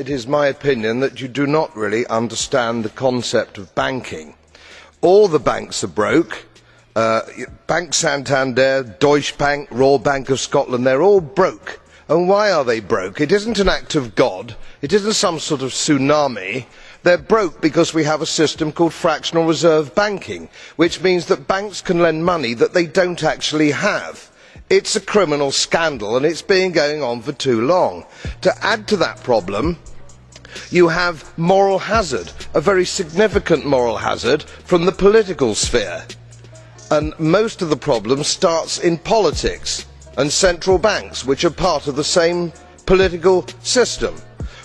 it is my opinion that you do not really understand the concept of banking. All the banks are broke. Bank Santander, Deutsche Bank, Royal Bank of Scotland, they're all broke. And why are they broke? It isn't an act of God. It isn't some sort of tsunami. They're broke because we have a system called fractional reserve banking, which means that banks can lend money that they don't actually have. It's a criminal scandal and it's been going on for too long. To add to that problem, you have moral hazard, a very significant moral hazard from the political sphere. And most of the problem starts in politics and central banks, which are part of the same political system.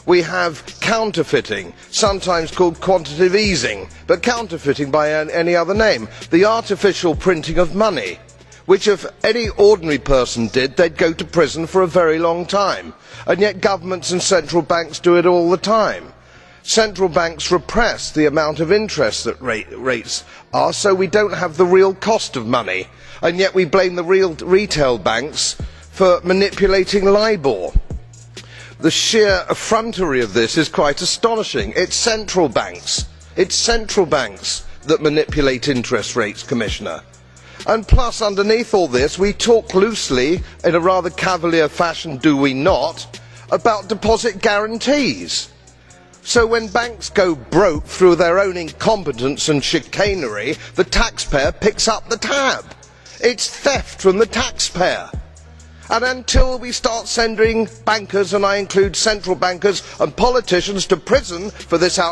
We have counterfeiting, sometimes called quantitative easing, but counterfeiting by any other name. The artificial printing of money, which if any ordinary person did, they'd go to prison for a very long time. And yet governments and central banks do it all the time. Central banks repress the amount of interest that rates are, so we don't have the real cost of money. And yet we blame the real retail banks for manipulating LIBOR. The sheer effrontery of this is quite astonishing. It's central banks that manipulate interest rates, Commissioner. And plus, underneath all this, we talk loosely, in a rather cavalier fashion, do we not, about deposit guarantees. So when banks go broke through their own incompetence and chicanery, the taxpayer picks up the tab. It's theft from the taxpayer. And until we start sending bankers, and I include central bankers and politicians, to prison for this